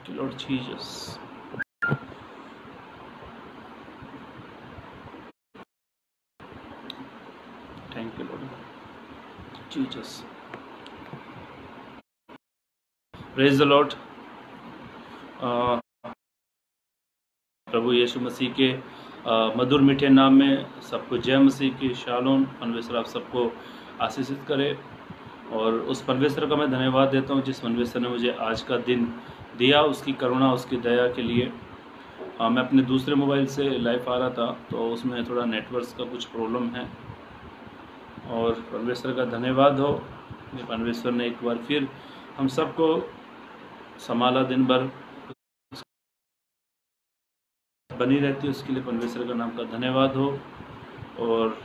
Thank you, Lord Jesus. Thank you, Lord Jesus. Praise the Lord. प्रभु यीशु मसीह के मधुर मीठे नाम में सबको जय मसीह की शालोम। परमेश्वर आप सबको आशीषित करे और उस परमेश्वर का मैं धन्यवाद देता हूँ जिस परमेश्वर ने मुझे आज का दिन दिया, उसकी करुणा उसकी दया के लिए। मैं अपने दूसरे मोबाइल से लाइव आ रहा था तो उसमें थोड़ा नेटवर्क का कुछ प्रॉब्लम है और परमेश्वर का धन्यवाद हो कि परमेश्वर ने एक बार फिर हम सबको संभाला, दिन भर बनी रहती है, उसके लिए परमेश्वर का नाम का धन्यवाद हो। और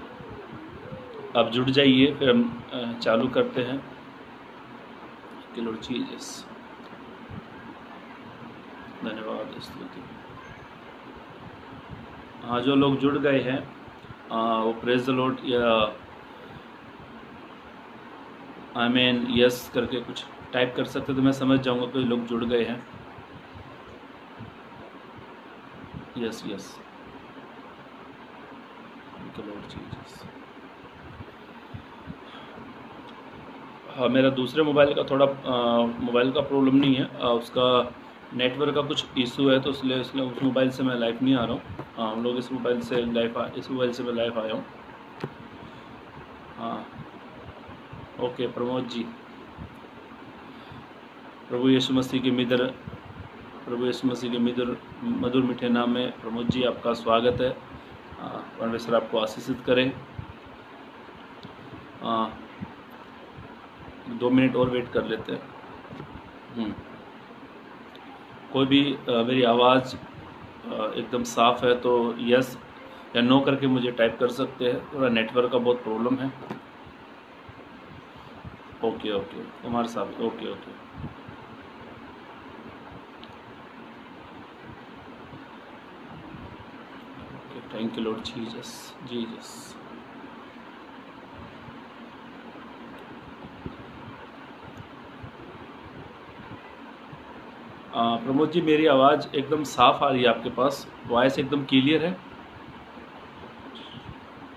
आप जुड़ जाइए, फिर हम चालू करते हैं। कि लॉर्ड जीसस, धन्यवाद स्तुति। हाँ, जो लोग जुड़ गए हैं वो प्रेज द लॉर्ड या आई मीन यस करके कुछ टाइप कर सकते तो मैं समझ जाऊंगा कि लोग जुड़ गए हैं। Yes yes, Lord Jesus. हाँ, मेरा दूसरे मोबाइल का थोड़ा मोबाइल का प्रॉब्लम नहीं है, उसका नेटवर्क का कुछ इशू है तो इसलिए उस मोबाइल से मैं लाइव नहीं आ रहा हूँ। हम लोग इस मोबाइल से मैं लाइव आया हूँ। हाँ ओके, प्रमोद जी, प्रभु यीशु मसीह के मधुर मीठे नाम में प्रमोद जी आपका स्वागत है। परमेश्वर आपको आशीषित करे। 2 मिनट और वेट कर लेते हैं। कोई भी मेरी आवाज़ एकदम साफ है तो यस या नो करके मुझे टाइप कर सकते हैं। थोड़ा नेटवर्क का बहुत प्रॉब्लम है। ओके ओके कुमार साहब, okay okay. Thank you Lord Jesus Jesus. Pramod ji, मेरी आवाज़ एकदम साफ आ रही है आपके पास? वॉइस एकदम क्लियर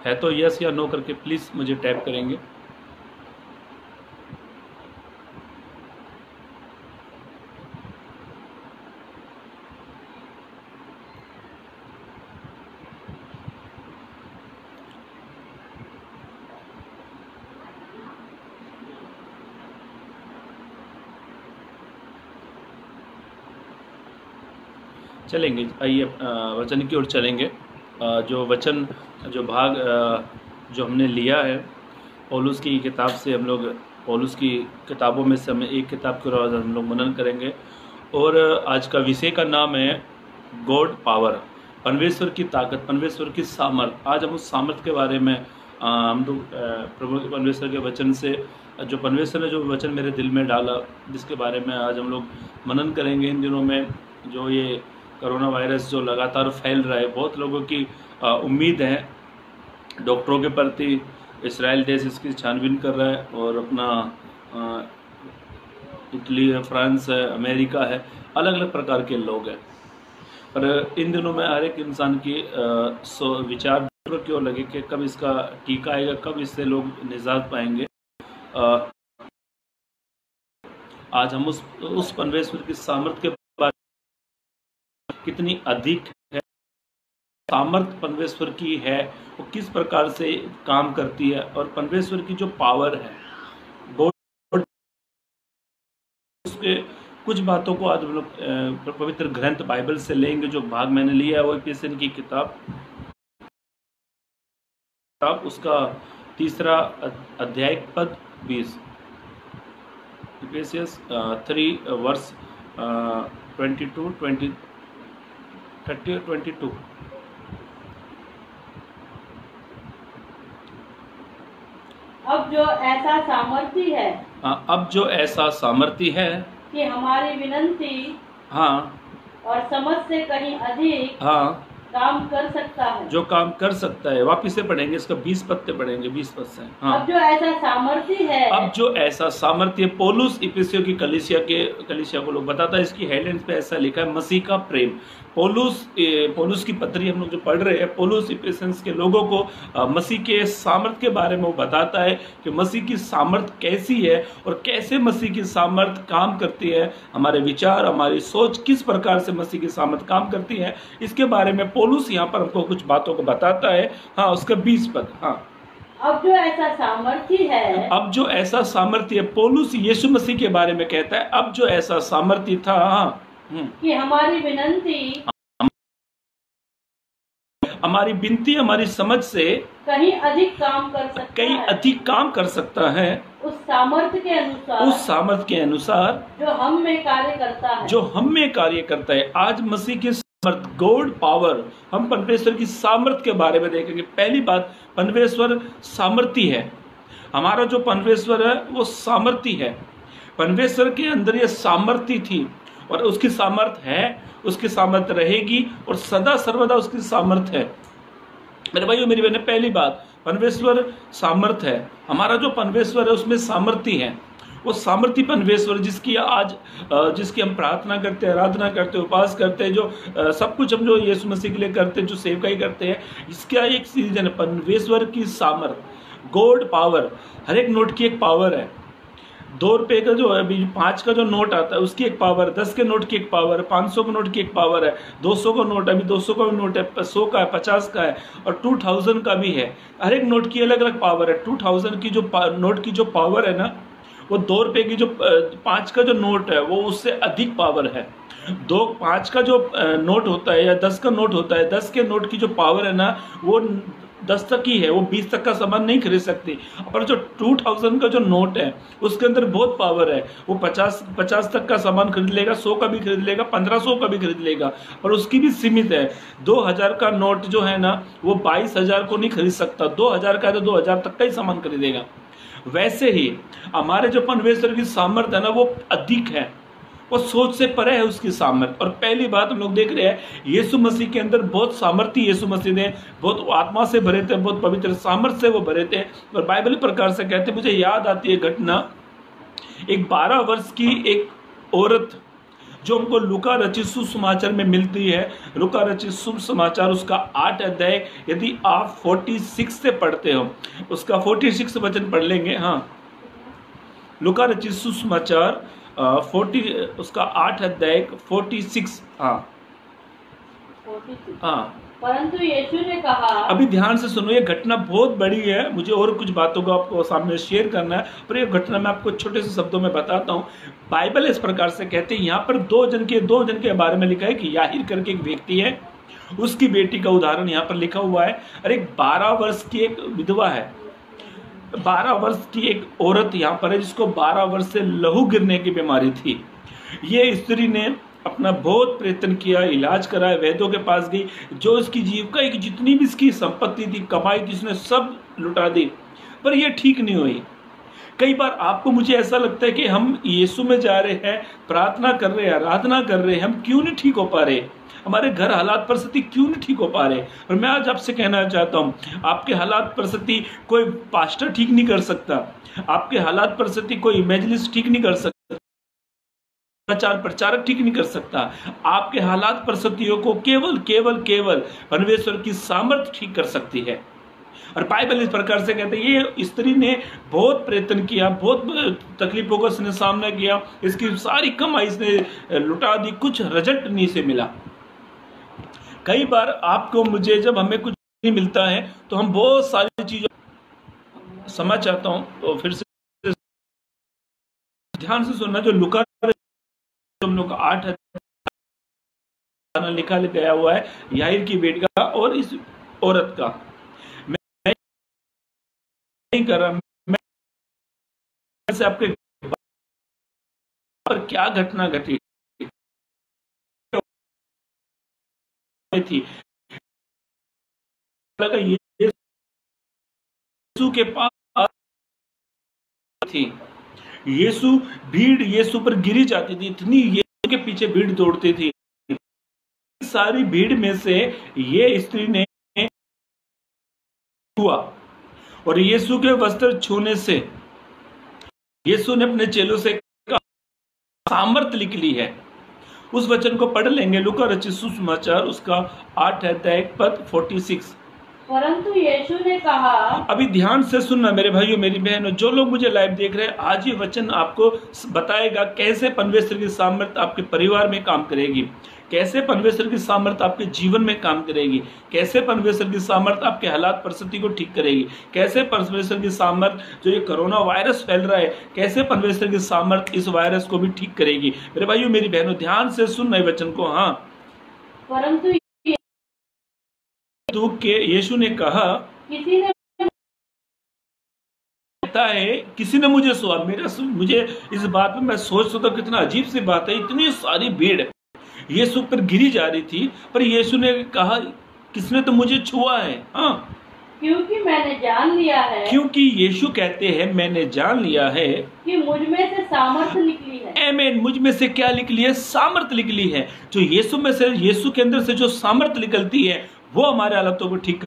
है तो यस या नो करके प्लीज़ मुझे टैप करेंगे। चलेंगे, आइए वचन की ओर चलेंगे। जो भाग जो हमने लिया है पौलुस की किताब से, हम लोग पौलुस की किताबों में से हमें एक किताब के रोज़ हम लोग मनन करेंगे और आज का विषय का नाम है गॉड पावर, परमेश्वर की ताकत, परमेश्वर की सामर्थ। आज हम उस सामर्थ के बारे में हम लोग प्रभु के परमेश्वर के वचन से, जो परमेश्वर ने जो वचन मेरे दिल में डाला, जिसके बारे में आज हम लोग मनन करेंगे। इन दिनों में जो ये कोरोना वायरस जो लगातार फैल रहा है, बहुत लोगों की उम्मीद है डॉक्टरों के प्रति। इजराइल देश इसकी छानबीन कर रहा है और अपना इटली है, फ्रांस है, अमेरिका है, अलग अलग प्रकार के लोग हैं। पर इन दिनों में हर एक इंसान की विचार की ओर लगे कि कब इसका टीका आएगा, कब इससे लोग निजात पाएंगे। आज हम उस परमेश्वर की सामर्थ के बारे में, कितनी अधिक है सामर्थ परमेश्वर की है, वो किस प्रकार से काम करती है, और परमेश्वर की जो पावर है गॉड, उसके कुछ बातों को आज हम लोग पवित्र ग्रंथ बाइबल से लेंगे। जो भाग मैंने लिया है वो इफिसियन की किताब उसका 3 अध्याय पद 20, इफिसियंस 3 वर्स 22, 20, 30 और 22। अब जो ऐसा सामर्थी है, अब जो ऐसा सामर्थी है कि हमारी विनती हाँ और समझ से कहीं अधिक हाँ काम कर सकता है। जो काम कर सकता है। वापिस से पढ़ेंगे, इसका 20 पत्ते पढ़ेंगे, 20 पद से। हाँ। अब जो ऐसा सामर्थ्य है, अब जो ऐसा सामर्थ्य, पौलुस इफिसियों की कलीसिया को लोग बताता है, इसकी हेडलाइंस पे ऐसा लिखा है, मसीह का प्रेम। पौलुस की पत्री हम लोग जो पढ़ रहे हैं, पौलुस इफिसियंस के लोगों को मसीह के सामर्थ्य के बारे में वो बताता है कि मसीह की सामर्थ्य कैसी है और कैसे मसीह की सामर्थ्य काम करती है, हमारे विचार, हमारी सोच किस प्रकार से मसीह की सामर्थ्य काम करती है, इसके बारे में पौलुस यहाँ पर हमको कुछ बातों को बताता है। हाँ, उसका 20 पद। हाँ। अब जो ऐसा सामर्थ्य है, अब जो ऐसा सामर्थ्य, पौलुस यीशु मसीह के बारे में कहता है, अब जो ऐसा सामर्थ्य था, हाँ, कि हमारी विनती, हमारी समझ से कहीं अधिक काम कर सकता कहीं है, अधिक काम कर सकता है, उस सामर्थ्य के अनुसार जो हम में कार्य करता है। आज मसीह की सामर्थ, गॉड पावर, हम परमेश्वर की सामर्थ के बारे में देखेंगे। पहली बात, परमेश्वर सामर्थी है। हमारा जो परमेश्वर है वो सामर्थी है। परमेश्वर के अंदर ये सामर्थ्य थी और उसकी सामर्थ्य है, उसकी सामर्थ्य रहेगी और सदा सर्वदा उसकी सामर्थ्य है। मेरे भाइयों, मेरी बहनें, पहली बात, परमेश्वर सामर्थ्य है। हमारा जो परमेश्वर है उसमें सामर्थ्य है। वो सामर्थ्य परमेश्वर जिसकी हम प्रार्थना करते हैं, आराधना करते हैं, उपवास करते हैं, जो सब कुछ हम जो यीशु मसीह के लिए करते हैं, जो सेवकाई करते हैं, इसका एक सीजन है परमेश्वर की सामर्थ, गॉड पावर। हर एक नोट की एक पावर है। 2 रुपये का जो है, अभी 5 का जो नोट आता है उसकी एक पावर, 10 के नोट की एक पावर है, 500 के नोट की एक पावर है, 200 का नोट है, अभी 200 का नोट है, 100 का है, 50 का है और 2000 का भी है। हर एक नोट की अलग अलग पावर है। 2000 की जो नोट की जो पावर है ना, वो 2 रुपये की जो 5 का जो नोट है वो उससे अधिक पावर है। 5 का जो नोट होता है या 10 का नोट होता है, 10 के नोट की जो पावर है ना, वो 10 तक ही है, वो 20 तक का सामान नहीं खरीद सकती। पर जो 2000 का जो नोट है उसके अंदर बहुत पावर है। वो 50 तक का सामान खरीद लेगा, 100 का भी खरीद लेगा, 1500 का भी खरीद लेगा, पर उसकी भी सीमित है। 2000 का नोट जो है ना, वो 22,000 को नहीं खरीद सकता। 2000 का है तो 2000 तक का ही सामान खरीदेगा। वैसे ही हमारे जो परमेश्वर की सामर्थ्य है ना, वो अधिक है, वो सोच से परे है उसकी सामर्थ्य। और पहली बात हम लोग देख रहे हैं, यीशु मसीह के अंदर बहुत सामर्थ्य यीशु मसीह ने, बहुत आत्मा से भरे थे, बहुत पवित्र सामर्थ्य से वो भरे थे। और बाइबल प्रकार से कहते, मुझे याद आती है घटना, एक 12 वर्ष की एक औरत जो हमको लूका रचित सुसमाचार में मिलती है। लूका रचित सुसमाचार उसका 8 अध्याय, यदि आप 46 से पढ़ते हो, उसका 46 वचन पढ़ लेंगे। हाँ, लूका रचित सुसमाचार 40 उसका 8 अध्याय 46। हाँ, परंतु यीशु ने कहा, अभी ध्यान से सुनो, ये घटना बहुत बड़ी है, मुझे और कुछ बातों को आपको सामने शेयर करना है, पर ये घटना मैं आपको छोटे से शब्दों में बताता हूँ। बाइबल इस प्रकार से कहते हैं, यहाँ पर दो जन के बारे में लिखा है कि याहीर करके एक व्यक्ति है, उसकी बेटी का उदाहरण यहाँ पर लिखा हुआ है। और एक 12 वर्ष की एक विधवा है, 12 वर्ष की एक औरत यहाँ पर है जिसको 12 वर्ष से लहू गिरने की बीमारी थी। ये स्त्री ने अपना बहुत प्रयत्न किया, इलाज कराया, वैद्यों के पास गई, जो इसकी जीविका की जितनी भी इसकी संपत्ति थी, कमाई थी, इसने सब लुटा दी, पर यह ठीक नहीं हुई। कई बार आपको मुझे ऐसा लगता है कि हम यीशु में जा रहे हैं, प्रार्थना कर रहे हैं, आराधना कर रहे हैं, हम क्यों नहीं ठीक हो पा रहे, हमारे घर हालात परिस्थिति क्यों नहीं ठीक हो पा रहे। और मैं आज आपसे कहना चाहता हूँ, आपके हालात परिस्थिति कोई पास्टर ठीक नहीं कर सकता, आपके हालात परिस्थिति कोई इवेंजलिस्ट ठीक नहीं कर सकता, प्रचारक ठीक नहीं कर सकता। आपके हालात परिस्थितियों को केवल परमेश्वर की सामर्थ्य ठीक कर सकती है। और बाइबल इस प्रकार से कहते हैं, ये स्त्री ने बहुत प्रयत्न किया, बहुत तकलीफों का इसने सामना किया, इसकी सारी कमाई इसने लुटा दी, कुछ रिजल्ट नहीं से मिला। कई बार आपको मुझे जब हमें कुछ नहीं मिलता है तो हम बहुत सारी चीजों समझ चाहता हूं, तो फिर से ध्यान से सुनना। जो लूका हम लोग 8 लिखा गया हुआ है याहीर की बेटी का और इस औरत का, मैं नहीं कर रहा, मैं से आपके पर क्या घटना घटी थी। यीशु के पास थी, यीशु भीड़ यीशु पर गिरी जाती थी, इतनी यीशु के पीछे भीड़ दौड़ती थी, सारी भीड़ में से ये स्त्री ने हुआ और यीशु के वस्त्र छूने से यीशु ने अपने चेलों से कहा, सामर्थ्य निकली है। उस वचन को पढ़ लेंगे, लूका रचित सुसमाचार उसका 8 अध्याय पद 46। परंतु यीशु ने कहा, अभी ध्यान से सुनना मेरे भाइयों मेरी बहनों, जो लोग मुझे लाइव देख रहे हैं, आज ये वचन आपको बताएगा कैसे परमेश्वर की सामर्थ्य आपके परिवार में काम करेगी, कैसे परमेश्वर की सामर्थ्य आपके जीवन में काम करेगी, कैसे परमेश्वर की सामर्थ्य आपके हालात परिस्थिति को ठीक करेगी, कैसे परमेश्वर की सामर्थ्य जो ये कोरोना वायरस फैल रहा है, कैसे परमेश्वर की सामर्थ्य इस वायरस को भी ठीक करेगी। मेरे भाइयों मेरी बहनों, ध्यान से सुनना है वचन को। हाँ, परंतु यीशु ने कहा, किसी ने मुझे सुना। मुझे इस बात में मैं सोचता था कितना अजीब सी बात है, इतनी सारी भीड़ यीशु पर गिरी जा रही थी, पर यीशु ने कहा किसने तो मुझे छुआ है। हाँ, क्योंकि मैंने जान लिया है, क्योंकि यीशु कहते हैं मैंने जान लिया है कि मुझ में से सामर्थ्य निकली है। आमीन। मुझ में से क्या निकली है? सामर्थ्य निकली है। जो यीशु में से, यीशु के अंदर से जो सामर्थ्य निकलती है वो हमारे हालातों को ठीक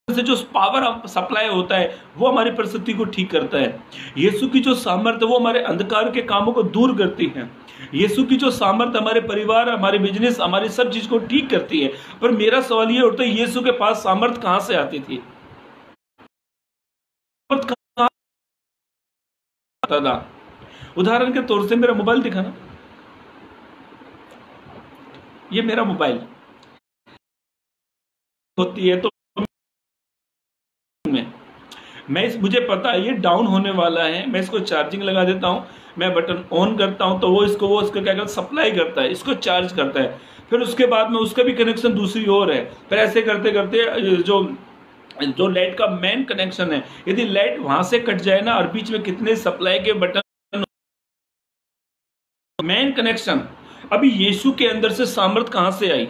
से जो पावर सप्लाई होता है वो हमारी परिस्थिति को ठीक करता है। यीशु की जो सामर्थ्य वो हमारे अंधकार के कामों को दूर करती है। यीशु की जो सामर्थ्य हमारे परिवार, हमारे बिजनेस, हमारी सब चीज को ठीक करती है। पर मेरा सवाल ये उठता है, यीशु के पास सामर्थ्य कहां से आती थी? उदाहरण के तौर से मेरा मोबाइल दिखाना, ये मेरा मोबाइल होती है तो मुझे पता है ये डाउन होने वाला है, मैं इसको चार्जिंग लगा देता हूँ, मैं बटन ऑन करता हूँ तो वो इसको क्या करता है, सप्लाई करता है, इसको चार्ज करता है। फिर उसके बाद में उसका भी कनेक्शन दूसरी ओर है। फिर ऐसे करते करते जो लाइट का मेन कनेक्शन है, यदि लाइट वहां से कट जाए ना और बीच में कितने सप्लाई के बटन, मेन कनेक्शन। अभी यीशु के अंदर से सामर्थ कहां से आई?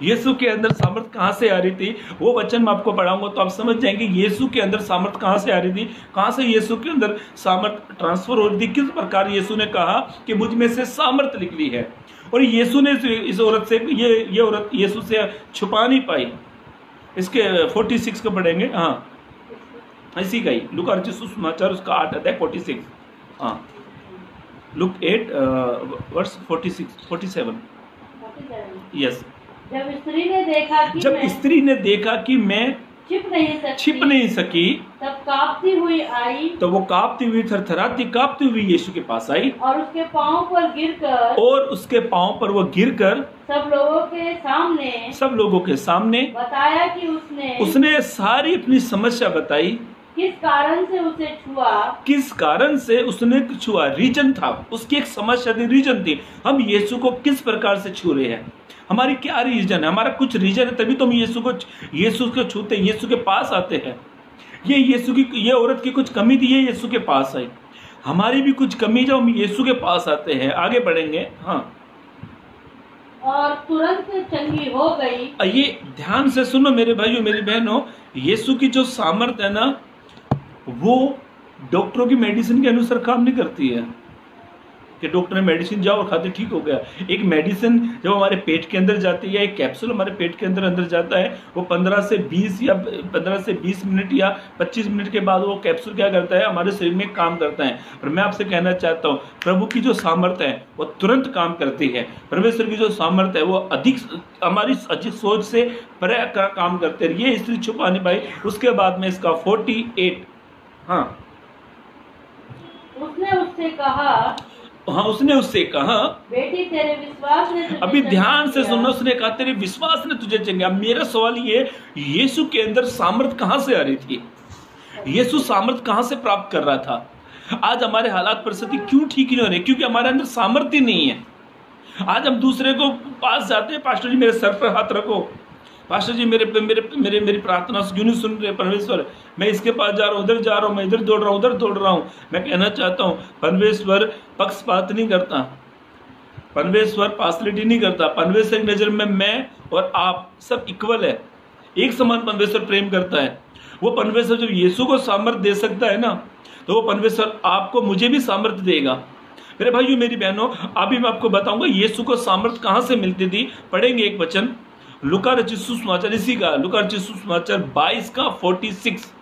यीशु के अंदर सामर्थ कहां से आ रही थी? वो वचन मैं आपको पढ़ाऊंगा तो आप समझ जाएंगे यीशु के अंदर सामर्थ कहां से आ रही थी, कहां से यीशु के अंदर सामर्थ ट्रांसफर हो रही थी, किस प्रकार यीशु ने कहा कि मुझ में से सामर्थ निकली है। और यीशु ने इस औरत से ये औरत यीशु से छुपा नहीं पाई। इसके 46 को पढ़ेंगे। हाँ, इसी का ही लूका रचित सुसमाचार उसका 8 अध्याय 46। हाँ, लुक 8 वर्स 47। यस। जब स्त्री ने देखा कि मैं छिप नहीं सकी तब कांपती हुई आई, तो वो कांपती हुई, थरथराती कांपती हुई यीशु के पास आई और उसके पांव पर वो गिरकर सब लोगों के सामने बताया कि उसने सारी अपनी समस्या बताई, किस कारण से उसने छुआ। रीजन था, उसकी एक समस्या थी, रीजन थी। हम यीशु को किस प्रकार से छू रहे हैं, हमारी क्या रीजन है? हमारा कुछ रीजन है तभी तो हम यीशु को छूते, यीशु के पास आते हैं। ये औरत की कुछ कमी थी, ये यीशु के पास आई। हमारी भी कुछ कमी, जब हम यीशु के पास आते हैं। आगे बढ़ेंगे। हाँ, और तुरंत चंगी हो गई। ये ध्यान से सुनो मेरे भाइयों मेरी बहनों, यीशु की जो सामर्थ्य है ना, वो डॉक्टरों की मेडिसिन के अनुसार काम नहीं करती है कि डॉक्टर ने मेडिसिन जाओ और खाते ठीक हो गया। एक मेडिसिन जब हमारे पेट के अंदर जाती है, एक कैप्सूल हमारे पेट के अंदर जाता है, वो 15 से 20 मिनट या 25 मिनट के बाद वो कैप्सूल क्या करता है, हमारे शरीर में काम करता है। और मैं आपसे कहना चाहता हूँ, प्रभु की जो सामर्थ्य है वो तुरंत काम करती है। परमेश्वर की जो सामर्थ्य है वो हमारी अधिक सोच से परे काम करते हैं। ये स्त्री छुपा नहीं पाई। उसके बाद में इसका 48। हाँ, उसने उससे कहा बेटी तेरे विश्वास ने तुझे, अभी ध्यान से सुनना, उसने कहा तेरे विश्वास ने तुझे चंगा। अब मेरा सवाल ये, यीशु के अंदर सामर्थ कहां से आ रही थी? यीशु सामर्थ कहां से प्राप्त कर रहा था? आज हमारे हालात परिस्थिति क्यों ठीक नहीं हो रही? क्योंकि हमारे अंदर सामर्थ्य नहीं है। आज हम दूसरे को पास जाते हैं, पास्टर जी मेरे सर पर हाथ रखो, पास्टर जी मेरी प्रार्थना क्यों नहीं सुन रहे परमेश्वर, मैं इसके पास जा रहा हूँ, उधर जा रहा हूँ, मैं इधर दौड़ रहा हूँ, उधर दौड़ रहा हूँ। मैं कहना चाहता हूँ, परमेश्वर पक्षपात नहीं करता, परमेश्वर पार्शलिटी नहीं करता। परमेश्वर की नजर में मैं और आप सब इक्वल है, एक समान परमेश्वर प्रेम करता है। वो परमेश्वर जब यीशु को सामर्थ्य दे सकता है ना, तो वो परमेश्वर आपको मुझे भी सामर्थ्य देगा। मेरे भाइयों मेरी बहनों, अभी मैं आपको बताऊंगा यीशु को सामर्थ कहां से मिलती थी। पढ़ेंगे एक वचन लूका रचित सुसमाचार, इसी का लूका रचित सुसमाचार 22 का 46,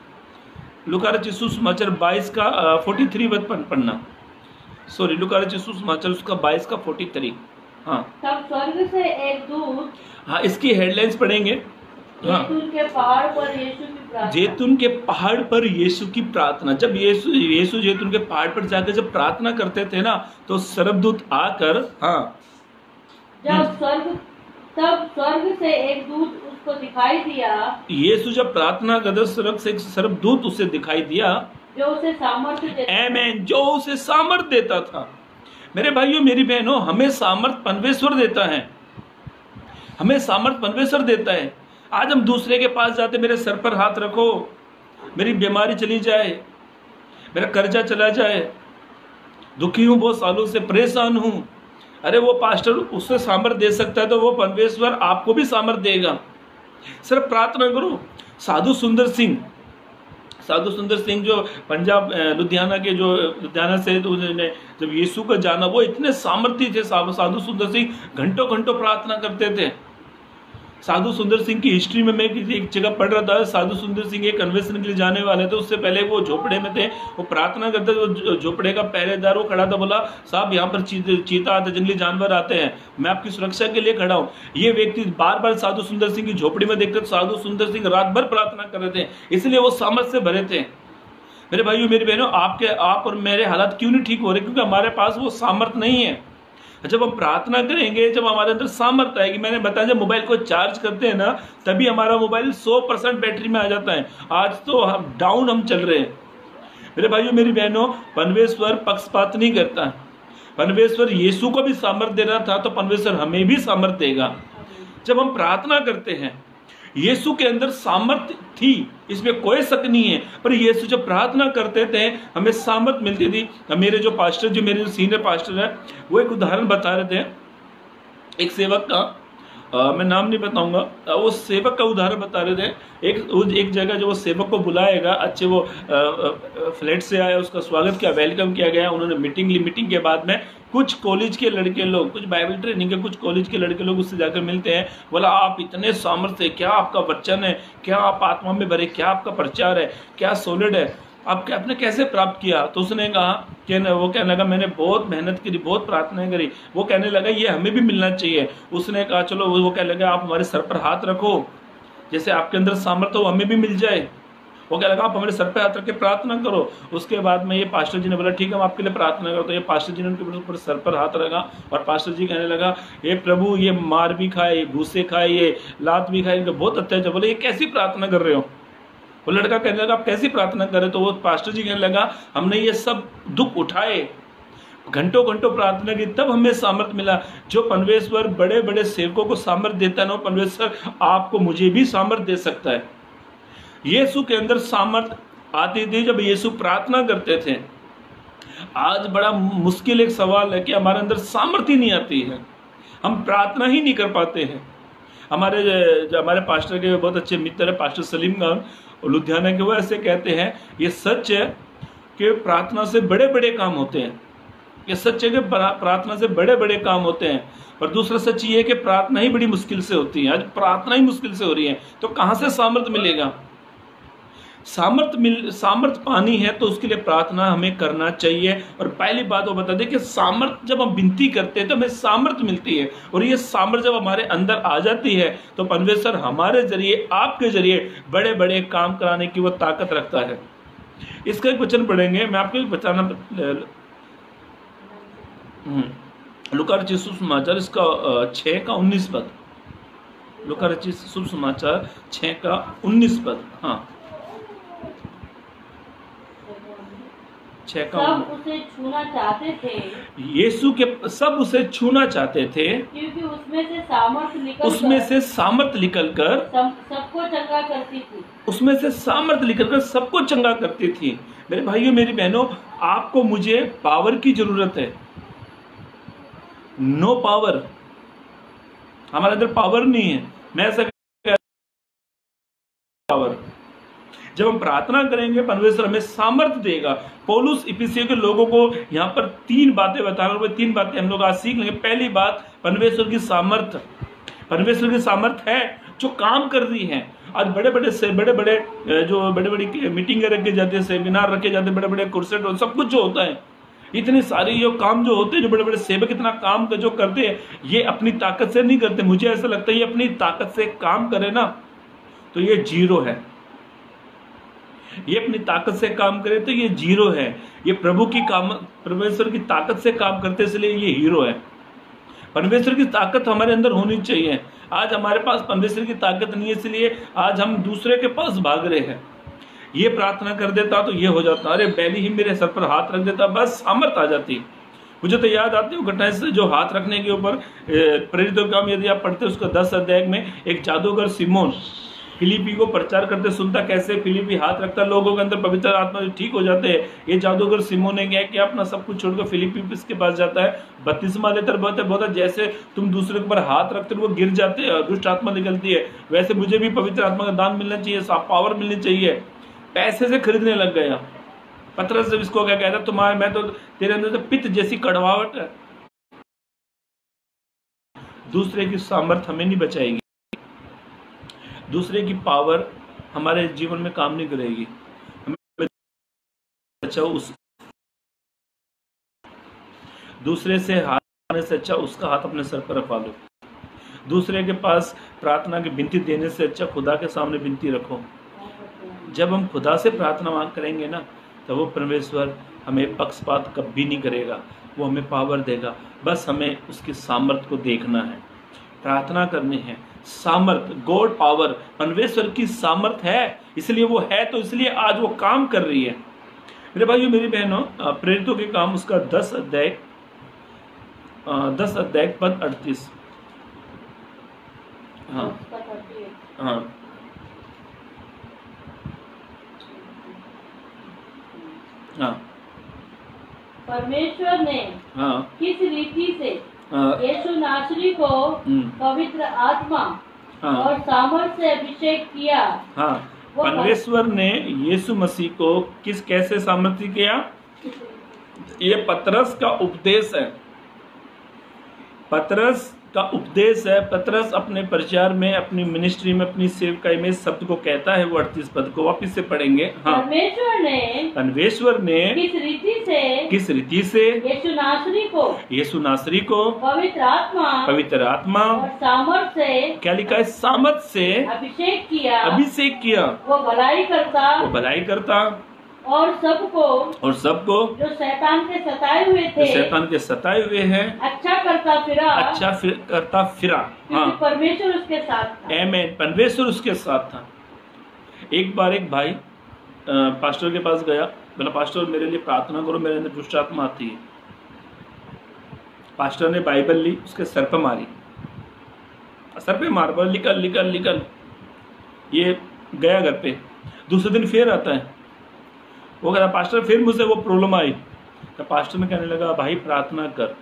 लूका रचित सुसमाचार 22 का 43 पढ़ना, सॉरी लूका रचित सुसमाचार उसका 22 का 43। हाँ, तब स्वर्ग से एक दूत हाँ, इसकी हेडलाइंस पढ़ेंगे। हाँ, जैतून के पहाड़ पर यीशु की प्रार्थना। जैतून के पहाड़ पर यीशु की प्रार्थना। जब यीशु जैतून के पहाड़ पर जाकर जब प्रार्थना करते थे ना, तो स्वर्गदूत आकर, हाँ, तब स्वर्ग से एक दूत उसको दिखाई दिया। यीशु जब प्रार्थना करते स्वर्ग से एक स्वर्गदूत उसे दिखाई दिया, जो उसे सामर्थ्य देता। आमीन, जो उसे सामर्थ देता था। मेरे भाइयों मेरी बहनों, हमें सामर्थ परमेश्वर देता है, हमें सामर्थ परमेश्वर देता है। आज हम दूसरे के पास जाते, मेरे सर पर हाथ रखो, मेरी बीमारी चली जाए, मेरा कर्जा चला जाए, दुखी हूं, बहुत सालों से परेशान हूं, अरे वो पास्टर उससे सामर्थ दे सकता है, तो वो परमेश्वर आपको भी सामर्थ देगा। सिर्फ प्रार्थना करो। साधु सुंदर सिंह जो पंजाब लुधियाना के, जो लुधियाना से, तो उन्होंने जब यीशु को जाना, वो इतने सामर्थी थे साधु सुंदर सिंह, घंटों घंटों प्रार्थना करते थे। साधु सुंदर सिंह की हिस्ट्री में मैं किसी एक जगह पढ़ रहा था, साधु सुंदर सिंह एक कन्वेंशन के लिए जाने वाले थे, उससे पहले वो झोपड़े में थे, वो प्रार्थना करते थे। वो झोपड़े का पहरेदार वो खड़ा था, बोला साहब यहाँ पर चीता आते, जंगली जानवर आते हैं, मैं आपकी सुरक्षा के लिए खड़ा हूँ। ये व्यक्ति बार बार साधु सुंदर सिंह की झोपड़ी में देखते, साधु सुंदर सिंह रात भर प्रार्थना कर रहे थे, इसलिए वो सामर्थ से भरे थे। मेरे भाइयों मेरी बहनों, आप और मेरे हालात क्यों नहीं ठीक हो रहे? क्योंकि हमारे पास वो सामर्थ नहीं है। जब हम प्रार्थना करेंगे, जब हमारे अंदर सामर्थ्य आएगी, मैंने बताया जब मोबाइल को चार्ज करते हैं ना, तभी हमारा मोबाइल 100% बैटरी में आ जाता है। आज तो हम डाउन हम चल रहे हैं। मेरे भाइयों मेरी बहनों, परमेश्वर पक्षपात नहीं करता। परमेश्वर यीशु को भी सामर्थ्य दे रहा था, तो परमेश्वर हमें भी सामर्थ्य देगा। जब हम प्रार्थना करते हैं, यीशु के अंदर सामर्थ्य थी, इसमें कोई शक नहीं है, पर यीशु जब प्रार्थना करते थे हमें सामर्थ्य मिलती थी। मेरे जो पास्टर, जो मेरे सीनियर पास्टर है, वो एक उदाहरण बता रहे थे, एक सेवक का, मैं नाम नहीं बताऊंगा, वो सेवक का उदाहरण बता रहे थे। एक जगह जो वो सेवक को बुलाएगा, अच्छे वो फ्लैट से आया, उसका स्वागत किया, वेलकम किया गया, उन्होंने मीटिंग ली। मीटिंग के बाद में कुछ कॉलेज के लड़के लोग, कुछ बाइबल ट्रेनिंग के कुछ कॉलेज के लड़के लोग उससे जाकर मिलते हैं। बोला आप इतने सामर्थ्य है, क्या आपका वचन है, क्या आप आत्मा में भरे, क्या आपका प्रचार है, क्या सॉलिड है, आपने कैसे प्राप्त किया? तो उसने कहा कि वो कहने लगा मैंने बहुत मेहनत करी, बहुत प्रार्थनाएं करी। वो कहने लगा ये हमें भी मिलना चाहिए। उसने कहा चलो, वो कहने लगा आप हमारे सर पर हाथ रखो, जैसे आपके अंदर सामर्थ्य हो हमें भी मिल जाए। वो कहने लगा आप हमारे सर पर हाथ रख के प्रार्थना करो। उसके बाद में ये पास्टर जी ने बोला ठीक है हम आपके लिए प्रार्थना करो। तो ये पास्टर जी ने उनके ऊपर सर पर हाथ रखा और पास्टर जी कहने लगा ये प्रभु, ये मार भी खाए, ये भूसे खाए, ये लात भी खाए, इनका बहुत अत्याचार। बोले ये कैसी प्रार्थना कर रहे हो? वो लड़का कहने लगा आप कैसी प्रार्थना कर रहे? तो वो पास्टर जी कहने लगा हमने ये सब दुख उठाए, घंटों घंटों प्रार्थना की, तब हमें सामर्थ मिला। जो परमेश्वर बड़े बड़े सेवकों को सामर्थ देता है ना, परमेश्वर आपको मुझे भी सामर्थ दे सकता है। यीशु के अंदर सामर्थ आती थी जब यीशु प्रार्थना करते थे। आज बड़ा मुश्किल एक सवाल है कि हमारे अंदर सामर्थ्य नहीं आती है, हम प्रार्थना ही नहीं कर पाते हैं। हमारे पास्टर के बहुत अच्छे मित्र है पास्टर सलीम खान लुधियाना के, वो ऐसे कहते हैं ये सच है कि प्रार्थना से बड़े बड़े काम होते हैं। ये सच है कि प्रार्थना से बड़े बड़े काम होते हैं, पर दूसरा सच ये है कि प्रार्थना ही बड़ी मुश्किल से होती है। आज प्रार्थना ही मुश्किल से हो रही है, तो कहाँ से सामर्थ मिलेगा? सामर्थ पानी है तो उसके लिए प्रार्थना हमें करना चाहिए। और पहली बात वो बता दें कि सामर्थ जब हम विनती करते हैं तो हमें सामर्थ मिलती है, और ये सामर्थ जब हमारे अंदर आ जाती है तो परमेश्वर हमारे जरिए, आपके जरिए बड़े बड़े काम कराने की वो ताकत रखता है। इसका एक वचन पढ़ेंगे, मैं आपको एक बताना, लूका रचित सुसमाचार इसका 6 का 19 पद, लूका रचित सुसमाचार 6 का 19 पद। हाँ, सब उसे छूना चाहते थे, यीशु के सब उसे छूना चाहते थे, क्योंकि उसमें से सामर्थ निकलकर सबको चंगा करती थी। उसमें से सामर्थ निकलकर सबको चंगा करती थी। मेरे भाइयों मेरी बहनों, आपको मुझे पावर की जरूरत है। नो पावर, हमारे अंदर पावर नहीं है। मैं ऐसा पावर, जब हम प्रार्थना करेंगे परमेश्वर हमें सामर्थ्य देगा। पौलुस इफिसियों के लोगों को यहाँ पर 3 बातें बता रहा हूँ, 3 बातें हम लोग आज सीख लेंगे। पहली बात, परमेश्वर की सामर्थ्य। परमेश्वर की सामर्थ्य है जो काम कर रही है। आज बड़े बड़ी मीटिंगें रखे जाते हैं, सेमिनार रखे जाते हैं, बड़े बड़े कुर्सेट और सब कुछ जो होता है, इतनी सारी जो काम जो होते हैं, जो बड़े बड़े सेवक इतना काम जो करते हैं, ये अपनी ताकत से नहीं करते। मुझे ऐसा लगता है ये अपनी ताकत से काम करे ना तो ये जीरो है। ये अपनी ताकत से काम करे तो ये जीरो है। ये परमेश्वर की ताकत से काम करते इसलिए ये हीरो है। परमेश्वर की ताकत हमारे अंदर होनी चाहिए। आज हमारे पास परमेश्वर की ताकत नहीं है, इसलिए आज हम दूसरे के पास भाग रहे हैं। ये प्रार्थना कर देता तो ये हो जाता, अरे बैली ही मेरे सर पर हाथ रख देता, बस सामर्थ आ जाती। मुझे तो याद आती है घटना से, जो हाथ रखने के ऊपर प्रेरितों का काम, यदि आप पढ़ते हैं उसका 10 अध्याय में, एक जादूगर सिमोन फिलिपी को प्रचार करते सुनता, कैसे फिलिपी हाथ रखता, लोगों के अंदर पवित्र आत्मा ठीक हो जाते हैं। ये जादूगर सिमोन ने क्या किया, अपना सब कुछ छोड़कर फिलिपी के पास जाता है, बपतिस्मा लेता है, बहुत जैसे तुम दूसरे के ऊपर हाथ रखते हो वो गिर जाते हैं, दुष्ट आत्मा निकलती है, वैसे मुझे भी पवित्र आत्मा का दान मिलना चाहिए, पावर मिलनी चाहिए। पैसे से खरीदने लग गया। पतरस जब इसको क्या कहता, तुम्हारे मैं तो तेरे अंदर तो पित्त जैसी कड़वाहट है। दूसरे की सामर्थ हमें नहीं बचाएगी, दूसरे की पावर हमारे जीवन में काम नहीं करेगी। हमें बचाओ उस दूसरे से हाथ पाने से अच्छा उसका हाथ अपने सर पर रखवा लो। दूसरे के पास प्रार्थना की विनती देने से अच्छा खुदा के सामने विनती रखो। जब हम खुदा से प्रार्थना मांग करेंगे ना, तो वो परमेश्वर हमें पक्षपात कभी नहीं करेगा, वो हमें पावर देगा। बस हमें उसकी सामर्थ्य को देखना है, प्रार्थना करनी है। सामर्थ, गॉड पावर, परमेश्वर की सामर्थ्य है, इसलिए वो है, तो इसलिए आज वो काम कर रही है। मेरे भाइयों मेरी बहनों, प्रेरितों के काम उसका 10 अध्याय पद 38। हाँ हाँ हाँ। परमेश्वर ने किस रीति से यीशु नासरी को पवित्र आत्मा और सामर्थ से अभिषेक किया। परमेश्वर ने यीशु मसीह को कैसे सामर्थ्य किया? ये पतरस का उपदेश है। पतरस का उपदेश है। पतरस अपने प्रचार में, अपनी मिनिस्ट्री में, अपनी सेवकाई में शब्द को कहता है। वो 38 पद को वापिस से पढ़ेंगे। हाँ, परमेश्वर ने किस रीति से यीशु नासरी को पवित्र आत्मा और सामर्थ से, क्या लिखा है, सामर्थ से अभिषेक किया। वो भलाई करता और सबको जो शैतान के सताए हुए हैं अच्छा करता फिरा। हाँ, परमेश्वर उसके साथ था। आमीन, परमेश्वर उसके साथ था। एक बार एक भाई पास्टर के पास गया, बोला पास्टर मेरे लिए प्रार्थना करो, मेरे अंदर दुष्ट आत्मा आती है। पास्टर ने बाइबल ली, उसके सर पे मारी, सर पे मार, बोला निकल। ये गया घर पे। दूसरे दिन फिर आता है, वो कहता पास्टर फिर मुझसे वो प्रॉब्लम आई। तो पास्टर ने कहने लगा भाई प्रार्थना कर,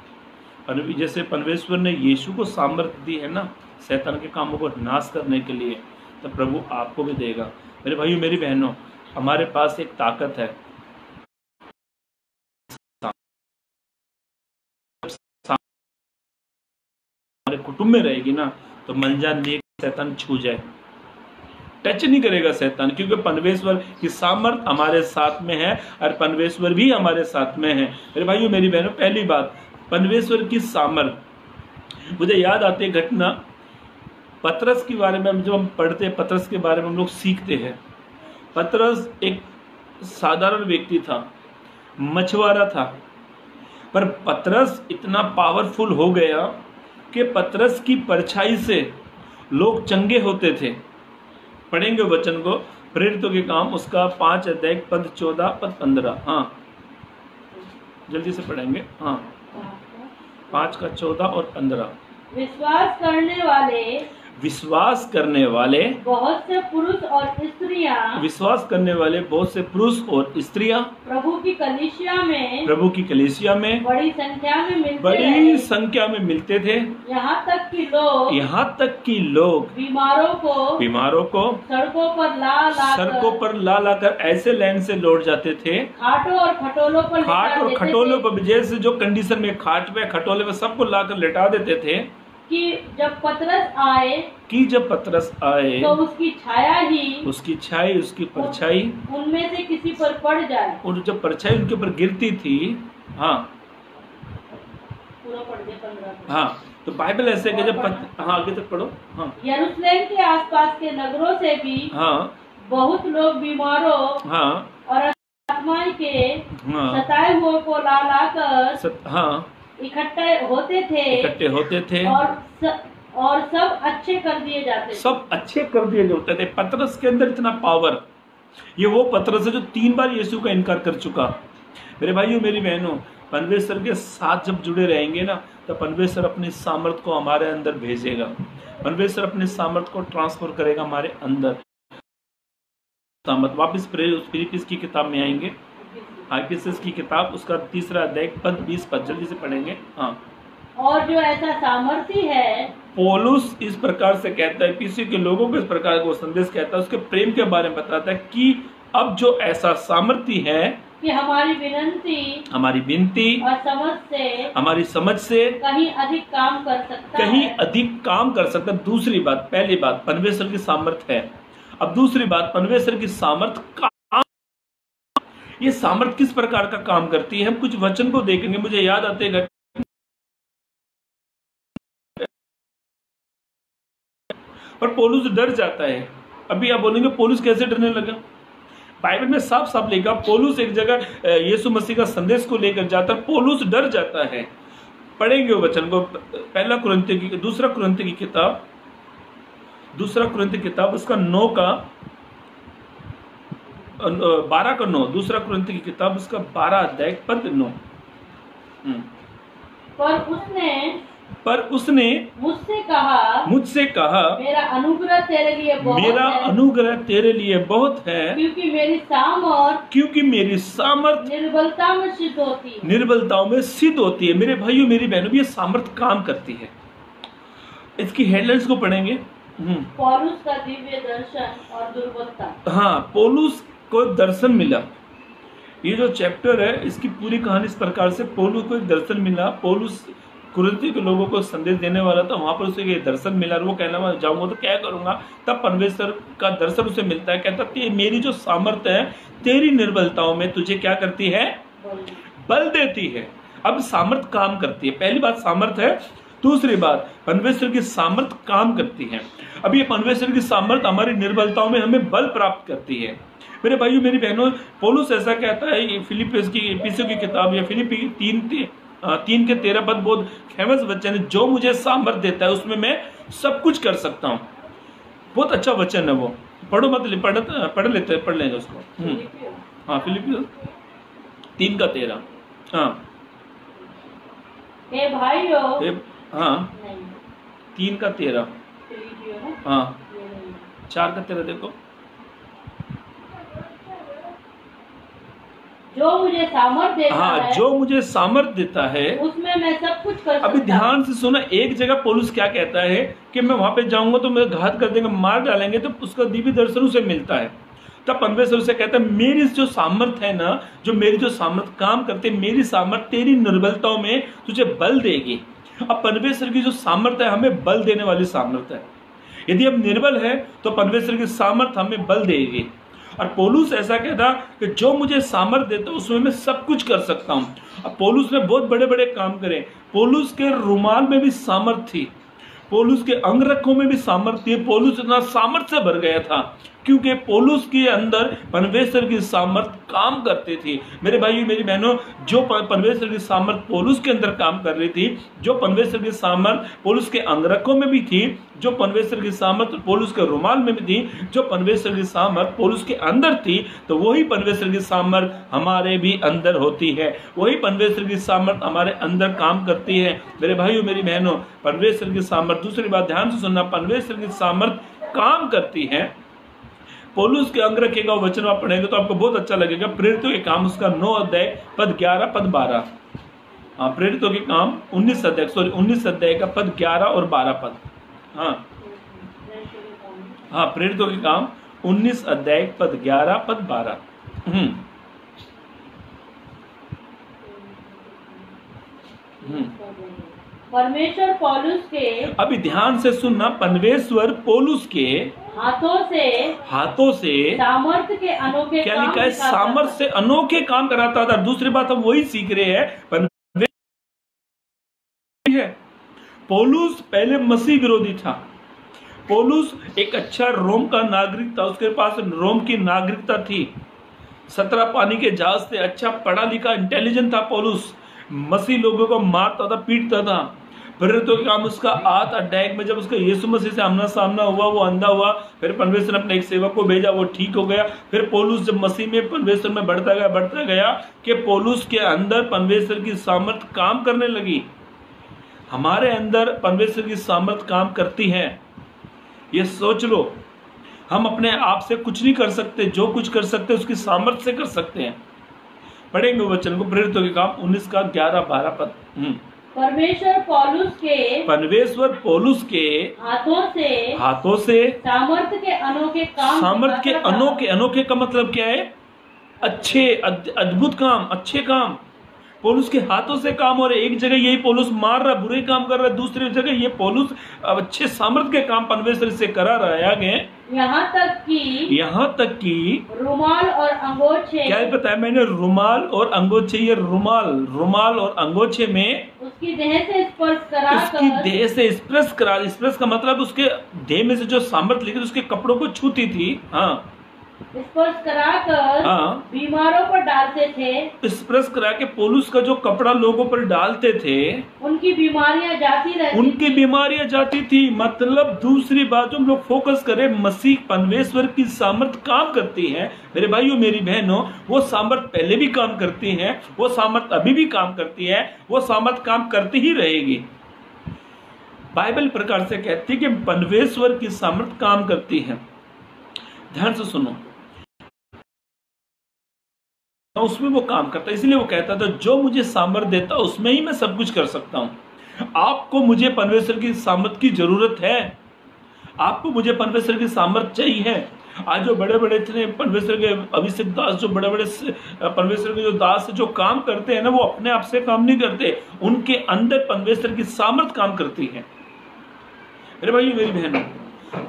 जैसे परमेश्वर ने यीशु को सामर्थ्य दी है ना शैतान के कामों को नाश करने के लिए, तो प्रभु आपको भी देगा। मेरे भाइयों मेरी बहनों, हमारे पास एक ताकत है। हमारे कुटुंब में रहेगी ना, तो मंजान नहीं शैतान छू जाए, टच नहीं करेगा शैतान, क्योंकि परमेश्वर की सामर्थ हमारे साथ में है और परमेश्वर भी हमारे साथ में है। मेरे भाइयों मेरी बहनों, पहली बात परमेश्वर की सामर्थ। मुझे याद आती है घटना पतरस के बारे में। जब हम पढ़ते हैं पतरस के बारे में, हम लोग सीखते हैं। पतरस एक साधारण व्यक्ति था, मछुआरा था, पर पतरस इतना पावरफुल हो गया कि पतरस की परछाई से लोग चंगे होते थे। पढ़ेंगे वचन को, प्रेरितों के काम उसका 5 अध्याय पद 14 पद 15। हाँ, जल्दी से पढ़ेंगे। हाँ, 5 का 14 और 15। विश्वास करने वाले विश्वास करने वाले बहुत से पुरुष और स्त्रियां प्रभु की कलीसिया में बड़ी संख्या में मिलते थे। यहाँ तक कि लोग बीमारों को सड़कों पर ला लाकर ऐसे लाइन से लौट जाते थे, खाट और खटोलों पर, जैसे जो कंडीशन में खाट पे खटोले पे सबको लाकर लेटा देते थे कि जब पतरस आए तो उसकी छाया उसकी परछाई उनमें से किसी पर पड़ जाए, और जब परछाई उनके ऊपर गिरती थी, हाँ पूरा पढ़ दे 15। हाँ, तो बाइबल ऐसे कि जब हाँ आगे तक पढ़ो। हाँ, यरूशलेम के आसपास के नगरों से भी बहुत लोग बीमारों और आत्मा के सताए हुए को ला लाकर इकट्ठे होते थे और सब अच्छे कर दिए जाते थे। पतरस के अंदर इतना पावर, ये वो पतरस है जो 3 बार यीशु का इनकार कर चुका। मेरे भाइयों मेरी बहनों, परमेश्वर के साथ जब जुड़े रहेंगे ना, तो परमेश्वर अपनी सामर्थ को हमारे अंदर भेजेगा। परमेश्वर अपने सामर्थ को ट्रांसफर करेगा हमारे अंदर। वापिस फिलिपिस की किताब में आएंगे, एफिसस की किताब, उसका 3 अध्याय 20 पद जल्दी से पढ़ेंगे। हाँ, और जो ऐसा सामर्थी है, पौलुस इस प्रकार से कहता है, किसी के लोगों को इस प्रकार का संदेश कहता है, उसके प्रेम के बारे में बताता है कि अब जो ऐसा सामर्थी है कि हमारी विनती और हमारी समझ से कहीं अधिक काम कर सकता है। दूसरी बात, पहली बात परमेश्वर की सामर्थ है, अब दूसरी बात परमेश्वर की सामर्थ काम। ये सामर्थ किस प्रकार का काम करती है, हम कुछ वचन को देखेंगे। मुझे याद आते हैं पर पौलुस डर जाता है। अभी आप बोलेंगे पौलुस कैसे डरने लगा? बाइबल में साफ साफ लिखा, पौलुस एक जगह यीशु मसीह का संदेश को लेकर जाता है, पौलुस डर जाता है। पढ़ेंगे वो वचन को, दूसरा कुरिन्थियों की किताब उसका 12 दूसरा कुरिन्थियों की किताब उसका 12 अध्याय पद 9। पर उसने मुझसे कहा मेरा अनुग्रह तेरे लिए बहुत है, क्योंकि मेरी सामर्थ निर्बलताओं में सिद्ध होती है। मेरे भाइयों मेरी बहनों, ये सामर्थ काम करती है। इसकी हेडलाइंस को पढ़ेंगे। पौलुस का दिव्य दर्शन और दुर्बलता। हाँ, पौलुस को दर्शन मिला। ये जो चैप्टर है इसकी पूरी कहानी इस प्रकार से, पौलुस को एक दर्शन मिला। पौलुस कुरिन्थ के लोगों को संदेश देने वाला था, वहां पर उसे ये दर्शन मिला। वो कहना मैं जाऊंगा तो क्या करूंगा, तब परमेश्वर का दर्शन उसे मिलता है। कहता है मेरी जो सामर्थ है तेरी निर्बलताओं में तुझे क्या करती है, बल देती है। अब सामर्थ काम करती है, पहली बात सामर्थ है। दूसरी बात परमेश्वर की सामर्थ काम करती है। अब ये परमेश्वर की सामर्थ हमारी निर्बलताओं में हमें बल प्राप्त करती है। मेरे भाइयों मेरी बहनों, पौलुस ऐसा कहता है, फिलिपियों की किताब या फिलिपी 3 के 13 पद बहुत फेमस वचन है, जो मुझे सामर्थ देता है उसमें मैं सब कुछ कर सकता हूँ। बहुत अच्छा वचन है वो, पढ़ो मत पढ़ लेंगे उसको। हाँ, फिलिपियों 3 का 13। हाँ, हे भाइयों, हाँ 3 का 13। हाँ 4 का 13 देखो, जो मुझे सामर्थ देता है, जो मुझे सामर्थ देता है उसमें मैं सब कुछ कर सकता हूं। अभी ध्यान से सुना, एक जगह पौलुस क्या कहता है कि मैं वहां पे जाऊंगा तो मेरे घात कर देंगे, मार डालेंगे, तो उसका दिव्य दर्शन उसे मिलता है। तब परमेश्वर से कहता है मेरी जो सामर्थ है ना, मेरी जो सामर्थ काम करते, मेरी सामर्थ तेरी निर्बलताओं में तुझे बल देगी। अब परमेश्वर की जो सामर्थ है हमें बल देने वाली सामर्थ है। यदि हम निर्बल है तो परमेश्वर की सामर्थ हमें बल देगी। और पौलुस ऐसा कहता कि जो मुझे सामर्थ देता है उसमें मैं सब कुछ कर सकता हूं। अब पौलुस ने बहुत बड़े बड़े काम करे। पौलुस के रुमाल में भी सामर्थ थी, पौलुस के अंगरखों में भी सामर्थ थी। पौलुस इतना सामर्थ से भर गया था क्योंकि पौलुस के अंदर परमेश्वर की सामर्थ काम करती थी। मेरे भाइयों मेरी बहनों, जो परमेश्वर की सामर्थ पौलुस के अंदर काम कर रही थी, जो परमेश्वर की सामर्थ पौलुस के अंगरखों में भी थी, जो परमेश्वर की सामर्थ पौलुस के रुमाल में भी थी, जो परमेश्वर की सामर्थ पौलुस के अंदर थी, तो वही परमेश्वर की सामर्थ हमारे भी अंदर होती है। वही परमेश्वर की सामर्थ हमारे अंदर काम करती है। मेरे भाइयों मेरी बहनों, परमेश्वर की सामर्थ सामर्थ, दूसरी बात ध्यान से सुनना, परमेश्वर की सामर्थ काम करती है। पौलुस के अंग रखेगा वचन आप पढ़ेंगे तो आपको बहुत अच्छा लगेगा। प्रेरितों के काम उसका 9 अध्याय पद 11 पद 12। हाँ, प्रेरितों के काम 19 अध्याय का पद 11 और 12 पद। हाँ, प्रेरितों के काम 19 अध्याय पद 11 पद 12। परमेश्वर पौलुस के, अभी ध्यान से सुनना, परमेश्वर पौलुस के हाथों से सामर्थ्य के अनोखे, क्या लिखा है, सामर्थ्य से अनोखे काम कराता था। दूसरी बात हम वही सीख रहे हैं, पौलुस पहले मसीह विरोधी था। पौलुस एक अच्छा रोम का नागरिक था, उसके पास रोम की नागरिकता थी, 17 पानी के जहाज से, अच्छा पढ़ा लिखा इंटेलिजेंट था पौलुस। मसीह लोगों को मारता था, पीटता था। प्रेरितों के काम उसका 8 अध्याय में जब उसका यीशु मसीह से आमना सामना हुआ, वो अंधा हुआ, फिर परमेश्वर ने अपने एक सेवक को भेजा, वो ठीक हो गया। फिर पौलुस जब मसीह में परमेश्वर में बढ़ता गया कि पौलुस के अंदर परमेश्वर की सामर्थ काम करने लगी। हमारे अंदर परमेश्वर की सामर्थ काम करती है, ये सोच लो। हम अपने आप से कुछ नहीं कर सकते, जो कुछ कर सकते उसकी सामर्थ से कर सकते हैं। पढ़ेंगे वचन को, प्रेरितों के काम 19 का 11-12 पद। परमेश्वर पौलुस के हाथों से सामर्थ के अनोखे का मतलब क्या है, अच्छे अद्भुत काम, अच्छे काम। पौलुस के हाथों से काम हो रहे। एक जगह यही पौलुस मार रहा, बुरे काम कर रहा है, दूसरी जगह ये पौलुस अच्छे सामर्थ के काम परमेश्वर से करा रहा है। आगे यहाँ तक कि रुमाल और अंगोछे, क्या बताया मैंने, रुमाल और अंगोछे। ये रुमाल और अंगोछे में उसकी देह से स्पर्श स्पर्श का मतलब उसके देह में से जो सामर्थ लेकर उसके कपड़ों को छूती थी। हाँ, स्पर्श कराकर बीमारों पर डालते थे। स्पर्श करा के पौलुस का जो कपड़ा लोगों पर डालते थे, उनकी बीमारियां जाती थी। मतलब दूसरी बात जो हम लोग फोकस करें, मसीह परमेश्वर की सामर्थ काम करती है। मेरे भाइयों मेरी बहनों, वो सामर्थ पहले भी काम करती है, वो सामर्थ अभी भी काम करती है, वो सामर्थ काम करती ही रहेगी। बाइबल प्रकार से कहती है कि परमेश्वर की सामर्थ काम करती है। ध्यान से सुनो, उसमें वो काम करता है। इसलिए वो कहता था जो मुझे सामर्थ देता उसमें ही मैं सब कुछ कर सकता हूं। आपको मुझे परमेश्वर की सामर्थ की जरूरत है, आपको मुझे परमेश्वर की सामर्थ चाहिए। आज जो बड़े बड़े इतने परमेश्वर के अभिषेक दास, जो बड़े बड़े परमेश्वर के जो दास जो काम करते हैं ना, वो अपने आप से काम नहीं करते, उनके अंदर परमेश्वर की सामर्थ काम करती है। मेरे भाई मेरी बहनों,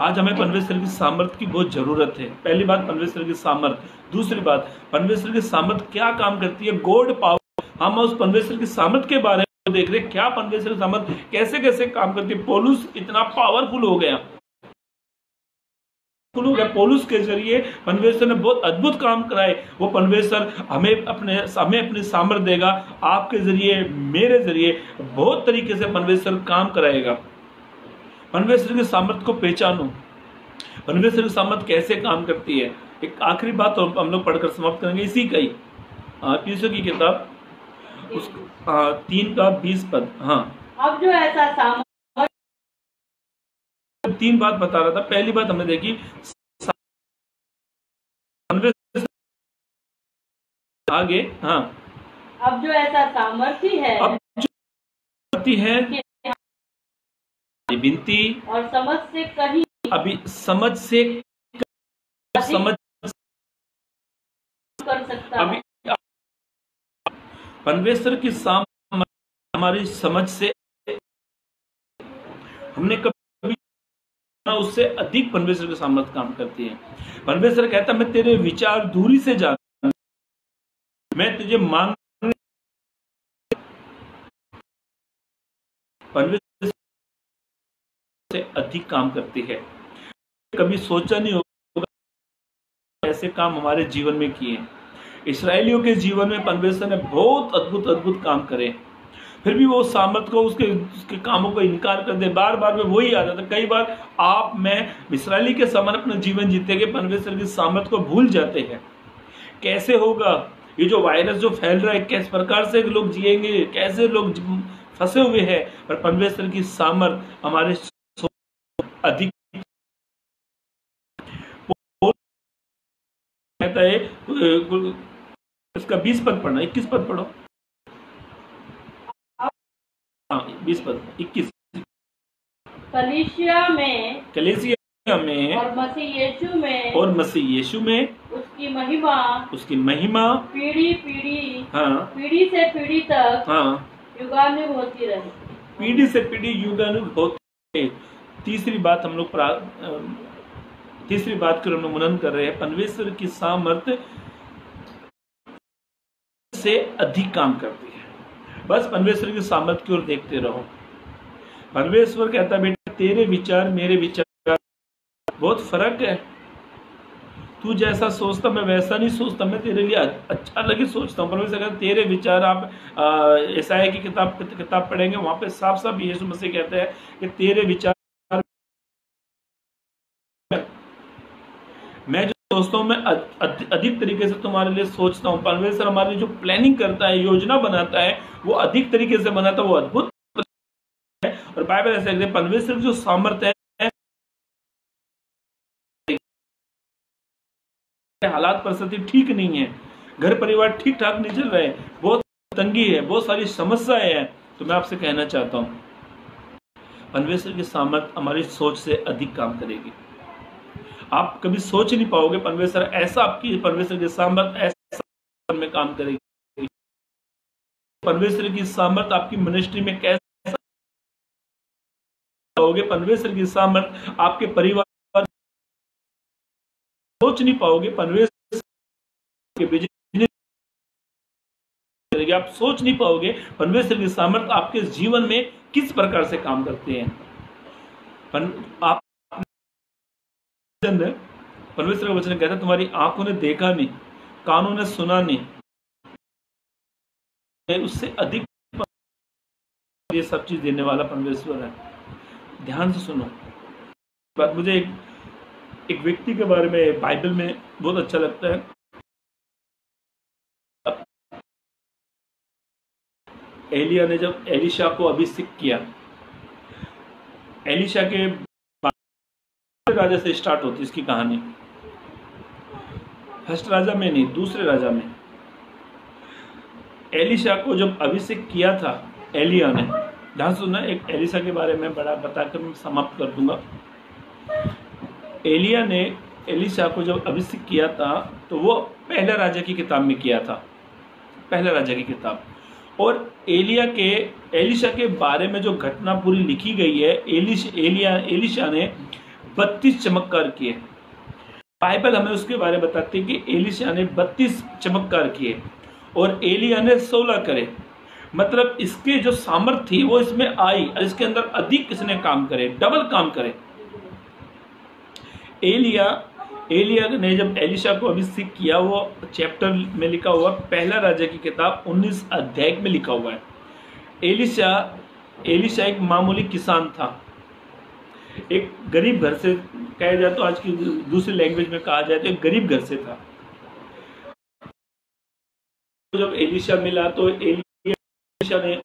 आज हमें परमेश्वर की सामर्थ की बहुत जरूरत है। पहली बात परमेश्वर की सामर्थ, दूसरी बात परमेश्वर की सामर्थ क्या काम करती है, गॉड पावर। हम उस परमेश्वर की सामर्थ के बारे में देख रहे, क्या परमेश्वर की सामर्थ कैसे कैसे काम करती है। पौलुस इतना पावरफुल हो गया, पौलुस के जरिए परमेश्वर ने बहुत अद्भुत काम कराए। वो परमेश्वर हमें अपनी सामर्थ देगा, आपके जरिए, मेरे जरिए बहुत तरीके से परमेश्वर काम कराएगा। परमेश्वर की सामर्थ को पहचानो, परमेश्वर की सामर्थ कैसे काम करती है। एक आखिरी बात और हम लोग पढ़कर समाप्त करेंगे इसी का ही, तीसरी की किताब 3 का 20 पद। हाँ, अब जो ऐसा सामर्थ, 3 बात बता रहा था। पहली बात हमने देखी, आगे हाँ, अब जो ऐसा सामर्थ्य है, अब जो है विनती और समझ से कहीं, अभी समझ से समझ कर सकता अभी परमेश्वर की सामर्थ हमारी समझ से हमने कभी उससे अधिक परमेश्वर की सामर्थ काम करती है। परमेश्वर कहता मैं तेरे विचार दूरी से जानता हूं, मैं तुझे मांगने, परमेश्वर से अधिक काम करती है। कभी सोचा नहीं होगा ऐसे काम हमारे जीवन में किए। इस्राएलियों के जीवन में परमेश्वर ने बहुत अद्भुत काम करे, फिर भी वो सामर्थ को उसके कामों को इनकार कर दे। बार बार में वही आ जाता। कई बार आप मैं इस्राएली के समान अपना जीवन जीते के परमेश्वर की सामर्थ को भूल जाते हैं। कैसे होगा ये जो वायरस जो फैल रहा है, किस प्रकार से लोग जिएंगे, कैसे लोग फंसे हुए हैं, पर परमेश्वर की सामर्थ हमारे अधिक कहता है। इसका 20 पद पढ़ना, 21 पद पढ़ो। हाँ 20 पद 21। कलीसिया में और मसीह यीशु में उसकी महिमा पीढ़ी से पीढ़ी तक युगानुग होती रहे। पीढ़ी से पीढ़ी युगानुग होती रहे। तीसरी बात हम लोग मनन कर रहे हैं। परमेश्वर की सामर्थ्य से अधिक काम करती है। बस परमेश्वर की सामर्थ्य की ओर देखते रहो। परमेश्वर कहता है बेटा तेरे विचार मेरे विचार बहुत फर्क है। तू जैसा सोचता मैं वैसा नहीं सोचता, मैं तेरे लिए अच्छा लगे सोचता हूँ। परमेश्वर कहता तेरे विचार, आप यशायाह की किताब पढ़ेंगे, वहां पे साफ साफ यीशु मसीह कहते हैं कि तेरे विचार मैं जो सोचता हूँ मैं अधिक तरीके से तुम्हारे लिए सोचता हूँ। परमेश्वर हमारे लिए जो प्लानिंग करता है, योजना बनाता है, वो अधिक तरीके से बनाता है, वो अद्भुत है। और बाइबल ऐसा कहते हैं परमेश्वर की जो सामर्थ्य है, हालात परिस्थिति ठीक नहीं है, घर परिवार ठीक ठाक नहीं चल रहे, बहुत तंगी है, बहुत सारी समस्याएं हैं, तो मैं आपसे कहना चाहता हूं परमेश्वर की सामर्थ्य हमारी सोच से अधिक काम करेगी। आप कभी सोच नहीं पाओगे परमेश्वर ऐसा, आपकी परमेश्वर की सामर्थ्य ऐसा में काम करेगी। परमेश्वर की सामर्थ्य आपकी मिनिस्ट्री में कैसा पाओगे, परमेश्वर की सामर्थ्य आपके परिवार सोच नहीं पाओगे। परमेश्वर के बिजनेस करेगी, आप सोच नहीं पाओगे परमेश्वर की सामर्थ्य आपके जीवन में किस प्रकार से काम करते हैं। आप परमेश्वर का वचन कहता है तुम्हारी आंखों ने देखा नहीं, कानों ने सुना नहीं, उससे अधिक ये सब चीज देने वाला परमेश्वर है। ध्यान से सुनो बात। मुझे एक व्यक्ति के बारे में बाइबल में बहुत अच्छा लगता है। एलिया ने जब एलिशा को अभिषेक किया, एलिशा के राजा से स्टार्ट होती इसकी कहानी। फर्स्ट राजा में नहीं, दूसरे राजा में एलिशा को जब अभिषेक किया था एलिया ने, ध्यान सुनना, एक एलिशा के बारे में बड़ा बताकर मैं समाप्त कर दूंगा। एलिया ने एलिशा को जब अभिषेक किया था तो वो पहला राजा की किताब में किया था, पहला राजा की किताब। और एलिशा के बारे में जो घटना पूरी लिखी गई है, एलिशा ने 32 चमत्कार किए। बाइबल हमें उसके बारे में बताती है कि एलिशा ने 32 चमत्कार किए और एलिया ने 16 करे। मतलब इसके जो सामर्थ्य थी वो इसमें आई, इसके अंदर अधिक इसने काम करे, डबल काम करे। एलिया ने जब एलिशा को अभिषेक किया, वो चैप्टर में लिखा हुआ, पहला राजा की किताब 19 अध्याय में लिखा हुआ है। एलिशा एक मामूली किसान था, एक गरीब घर से, कहा जाए तो आज की दूसरी लैंग्वेज में कहा जाए तो एक गरीब घर से था। जब एलिशा मिला तो एलिशा ने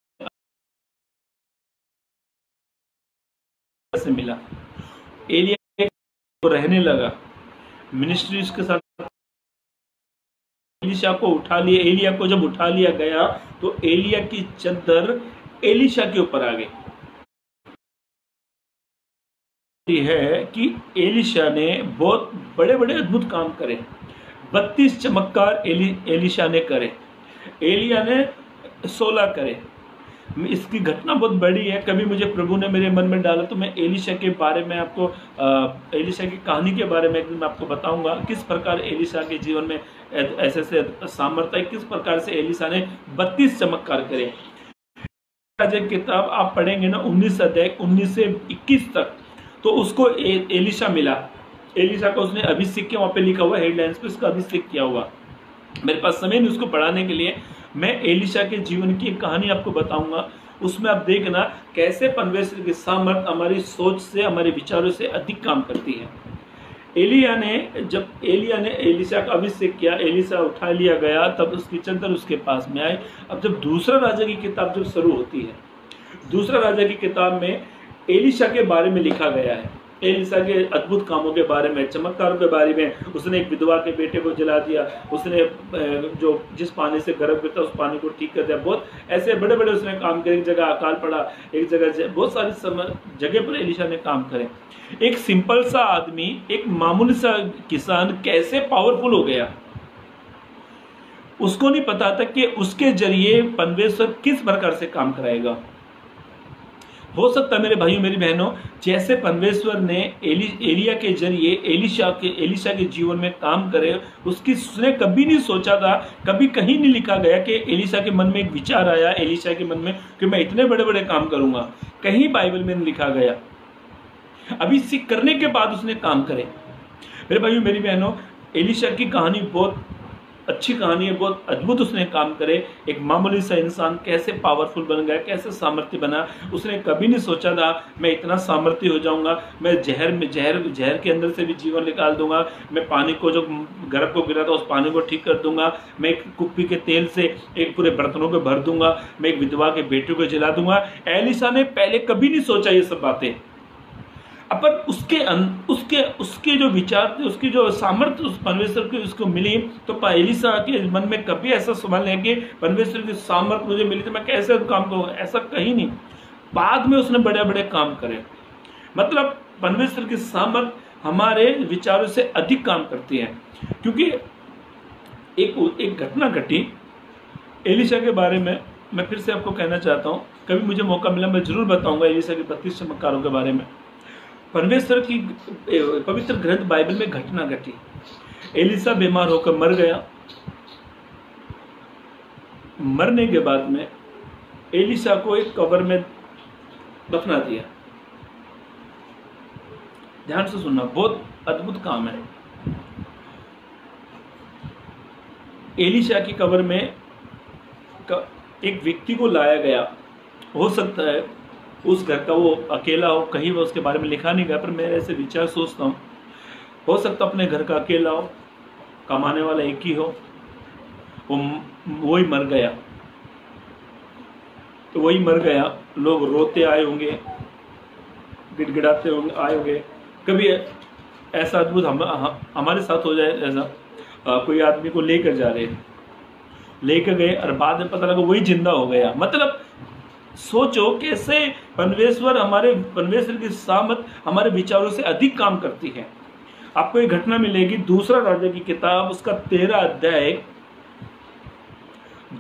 से मिला, एलिया को रहने लगा, मिनिस्ट्री के साथ एलिशा को उठा लिया। एलिया को जब उठा लिया गया तो एलिया की चद्दर एलिशा के ऊपर आ गई। है कि एलिशा ने बहुत बड़े बड़े अद्भुत काम करे, 32 चमत्कार एलिशा ने करे, एलिया ने 16 करे। इसकी घटना बहुत बड़ी है। कभी मुझे प्रभु ने मेरे मन में डाला तो मैं एलिशा के बारे में आपको, एलिशा की कहानी के बारे में एक दिन मैं आपको बताऊंगा, किस प्रकार एलिशा के जीवन में ऐसे सामर्थ्य है, किस प्रकार से एलिशा ने 32 चमत्कार करे। राजा की किताब आप पढ़ेंगे ना 19 अध्याय 19 से 21 तक, तो उसको एलिशा मिला, एलिशा को उसने अभिषेक किया, वहां पे लिखा हुआ हेडलाइंस पे उसका अभिषेक किया हुआ। मेरे पास समय नहीं उसको पढ़ाने के लिए, मैं एलिशा के जीवन की एक कहानी आपको बताऊंगा। उसमें आप देखना कैसे परमेश्वर की सामर्थ हमारी सोच से, हमारे विचारों से अधिक काम करती है। जब एलिया ने एलिशा का अभिषेक किया, एलिशा उठा लिया गया, तब उसकी चद्दर उसके पास में आई। अब जब दूसरा राजा की किताब जब शुरू होती है, दूसरा राजा की किताब में एलिशा के बारे में लिखा गया है। एलिशा के अद्भुत कामों के बारे में, चमत्कारों के बारे में। उसने एक विधवा के बेटे को जला दिया, उसने जो जिस पानी से गर्भ था उस पानी को ठीक कर दिया। बहुत ऐसे बड़े बड़े उसने काम करे। एक जगह अकाल पड़ा, एक जगह बहुत सारी जगह पर एलिशा ने काम करे। एक सिंपल सा आदमी, एक मामूली सा किसान कैसे पावरफुल हो गया, उसको नहीं पता था कि उसके जरिए परमेश्वर किस प्रकार से काम कराएगा। हो सकता है मेरे भाइयों मेरी बहनों, जैसे परमेश्वर ने एलिया के जरिए एलिशा के जीवन में काम करे, उसने कभी नहीं सोचा था, कभी कहीं नहीं लिखा गया कि एलिशा के मन में एक विचार आया एलिशा के मन में कि मैं इतने बड़े बड़े काम करूंगा। कहीं बाइबल में नहीं लिखा गया। अभी सीख करने के बाद उसने काम करे। मेरे भाइयों मेरी बहनों, एलिशा की कहानी बहुत अच्छी कहानी है, बहुत अद्भुत उसने काम करे। एक मामूली सा इंसान कैसे पावरफुल बन गया, कैसे सामर्थ्य बना। उसने कभी नहीं सोचा था मैं इतना सामर्थ्य हो जाऊंगा, मैं जहर के अंदर से भी जीवन निकाल दूंगा, मैं पानी को जो गर्भ को गिरा था उस पानी को ठीक कर दूंगा, मैं एक कुप्पी के तेल से एक पूरे बर्तनों को भर दूंगा, मैं एक विधवा के बेटे को जला दूंगा। एलिशा ने पहले कभी नहीं सोचा ये सब बातें। अपन उसके जो विचार थे, उसकी जो सामर्थ्य उस परमेश्वर की उसको मिली, तो एलिशा के मन में कभी ऐसा सवाल नहीं कि परमेश्वर की सामर्थ्य मुझे मिली तो मैं कैसे काम करूँगा, ऐसा कहीं नहीं। बाद में उसने बड़े बड़े काम करे। मतलब परमेश्वर की सामर्थ्य हमारे विचारों से अधिक काम करती है। क्योंकि एक घटना घटी एलिशा के बारे में, मैं फिर से आपको कहना चाहता हूँ, कभी मुझे मौका मिला मैं जरूर बताऊंगा एलिशा के 32 चमत्कारों के बारे में। परमेश्वर की पवित्र ग्रंथ बाइबल में घटना घटी। एलिशा बीमार होकर मर गया। मरने के बाद में एलिशा को एक कब्र में दफना दिया। ध्यान से सुनना, बहुत अद्भुत काम है। एलिशा की कब्र में एक व्यक्ति को लाया गया। हो सकता है उस घर का वो अकेला हो, कहीं वो उसके बारे में लिखा नहीं गया, पर मैं ऐसे विचार सोचता हूँ। हो सकता अपने घर का अकेला हो, कमाने वाला एक ही हो, वो ही मर गया। तो वही मर गया, लोग रोते आए होंगे, गिड़गिड़ाते होंगे आए होंगे। कभी ऐसा अद्भुत हमारे साथ हो जाए, ऐसा कोई आदमी को लेकर जा रहे, लेकर गए और बाद में पता लगा वही जिंदा हो गया। मतलब सोचो कैसे परमेश्वर की सामर्थ हमारे विचारों से अधिक काम करती है। आपको एक घटना मिलेगी, दूसरा राजा की किताब उसका 13 अध्याय,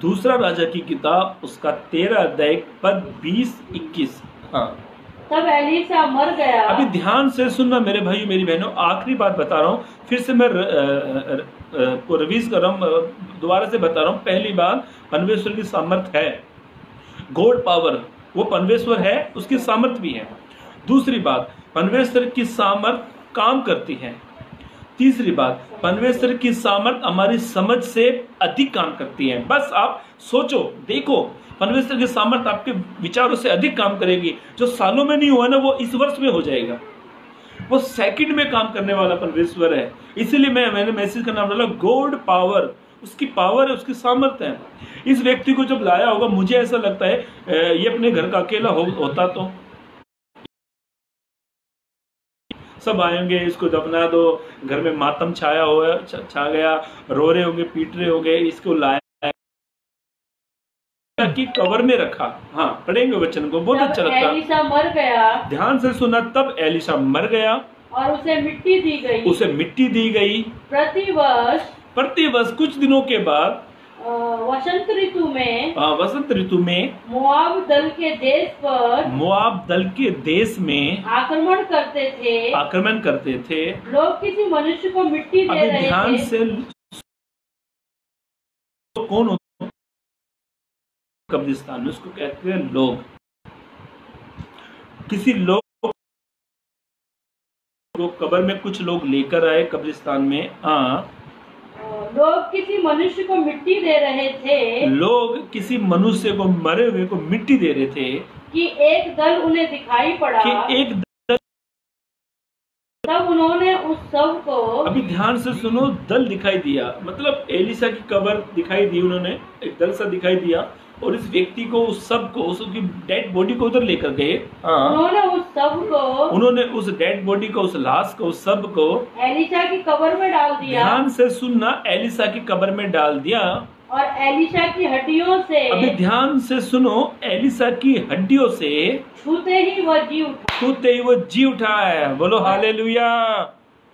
दूसरा राजा की किताब उसका 13 अध्याय पद 20-21। हाँ, तब एलिशा मर गया। अभी ध्यान से सुनना मेरे भाई मेरी बहनों, आखिरी बात बता रहा हूँ, फिर से मैं को रिवीज कर रहा हूँ, दोबारा से बता रहा हूँ। पहली बात, परमेश्वर की सामर्थ है, गॉड पावर, वो परमेश्वर है, उसकी सामर्थ भी है। दूसरी बात, परमेश्वर की सामर्थ काम करती है। तीसरी बात, परमेश्वर की सामर्थ हमारी समझ से अधिक काम करती है। बस आप सोचो, देखो, परमेश्वर की सामर्थ आपके विचारों से अधिक काम करेगी। जो सालों में नहीं हुआ ना, वो इस वर्ष में हो जाएगा। वो सेकंड में काम करने वाला परमेश्वर है। इसीलिए मैंने मैसेज का नाम डाला गॉड पावर। उसकी पावर है, उसकी सामर्थ्य है। इस व्यक्ति को जब लाया होगा, मुझे ऐसा लगता है ये अपने घर का अकेला होता तो सब आएंगे, इसको दफना दो, घर में मातम छा गया, रो रहे होंगे, पीट रहे होंगे, इसको लाया की कब्र में रखा। हाँ, पढ़ेंगे वचन को, बहुत अच्छा लगता है। एलिशा मर गया, ध्यान से सुना, तब एलिशा मर गया और उसे मिट्टी दी गई। उसे मिट्टी दी गई। प्रतिवर्ष कुछ दिनों के बाद वसंत ऋतु में मोआब दल के देश में आक्रमण करते थे। लोग किसी मनुष्य को मिट्टी दे रहे थे। ध्यान से कौन होता, कब्रिस्तान में उसको कहते हैं लोग। किसी लोग को कब्र में कुछ लोग लेकर आए कब्रिस्तान में। हाँ, लोग किसी मनुष्य को मिट्टी दे रहे थे। लोग किसी मनुष्य को, मरे हुए को मिट्टी दे रहे थे कि एक दल उन्हें दिखाई पड़ा। तब उन्होंने उस सब को, अभी ध्यान से सुनो, दल दिखाई दिया। मतलब एलिशा की कब्र दिखाई दी, उन्होंने एक दल सा दिखाई दिया। और इस व्यक्ति को, उस सब को, उसकी डेड बॉडी को उधर लेकर गए। उन्होंने उस डेड बॉडी को, उस लाश को, उस सब को एलिशा की कब्र में डाल दिया। ध्यान से सुनना, एलिशा की कब्र में डाल दिया। और एलिशा की हड्डियों से, अभी ध्यान से सुनो, एलिशा की हड्डियों से छूते ही वो जी उठा। छूते ही वो जी उठा है। बोलो हालेलुया।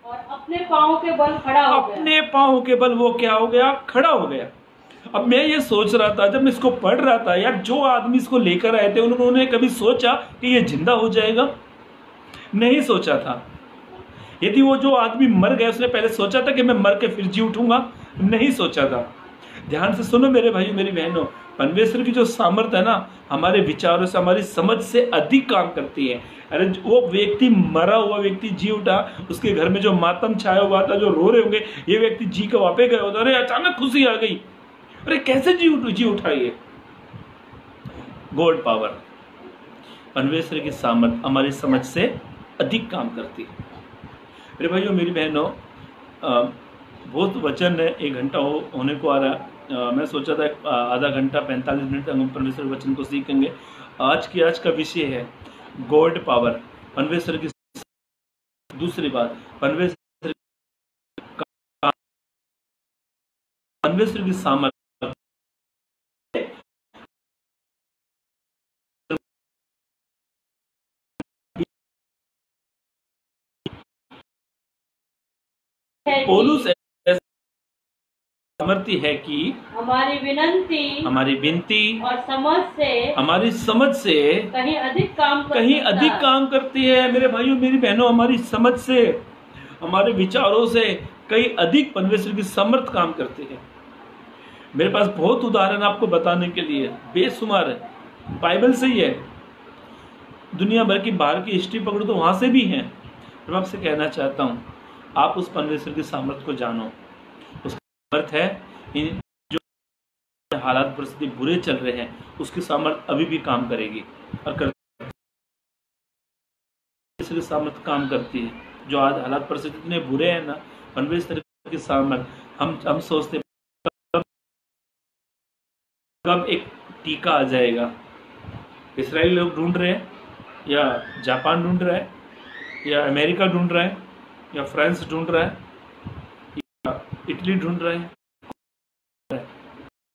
और अपने पाँव के बल खड़ा हो गया। अपने पाँव के बल वो क्या हो गया? खड़ा हो गया। अब मैं ये सोच रहा था, जब मैं इसको पढ़ रहा था, यार जो आदमी इसको लेकर आए थे उन्होंने कभी सोचा कि ये जिंदा हो जाएगा? नहीं सोचा था। यदि वो जो आदमी मर गया, उसने पहले सोचा था कि मैं मर के फिर जी उठूंगा? नहीं सोचा था। ध्यान से सुनो मेरे भाई मेरी बहनों, परमेश्वर की जो सामर्थ्य है ना, हमारे विचारों से, हमारी समझ से अधिक काम करती है। अरे वो व्यक्ति, मरा हुआ व्यक्ति जी उठा, उसके घर में जो मातम छाया हुआ था, जो रो रहे होंगे, ये व्यक्ति जी के वापे गए होता, अरे अचानक खुशी आ गई, अरे कैसे जी उठा? ये गॉड पावर, परमेश्वर की सामर्थ हमारी समझ से अधिक काम करती है। मेरे भाइयों मेरी बहनों, बहुत वचन है, 1 घंटा होने को आ रहा। मैं सोचा था आधा घंटा 45 मिनट तक हम परमेश्वर वचन को सीखेंगे। आज का विषय है गॉड पावर, परमेश्वर की। दूसरी बात, परमेश्वर की सामर्थ। पौलुस सामर्थ्य है कि हमारी विनती और हमारी समझ से कहीं अधिक काम करती है। मेरे भाइयों मेरी बहनों, हमारी समझ से, हमारे विचारों से कहीं अधिक परमेश्वर की समर्थ काम करती है। मेरे पास बहुत उदाहरण आपको बताने के लिए बेशुमार है, बाइबल से ही है। दुनिया भर की बाहर की हिस्ट्री पकड़ो तो वहां से भी है। मैं आपसे कहना चाहता हूँ, आप उस परमेश्वर की सामर्थ को जानो। सामर्थ है, इन जो हालात परिस्थिति बुरे चल रहे हैं, उसकी सामर्थ अभी भी काम करेगी और परमेश्वर की सामर्थ काम करती है। जो आज हालात परिस्थिति इतने बुरे हैं ना, परमेश्वर की सामर्थ, हम सोचते कब एक टीका आ जाएगा। इसराइल लोग ढूंढ रहे हैं, या जापान ढूंढ रहा है, या अमेरिका ढूंढ रहा है, या फ्रांस ढूंढ रहा है, या इटली ढूंढ रहा है,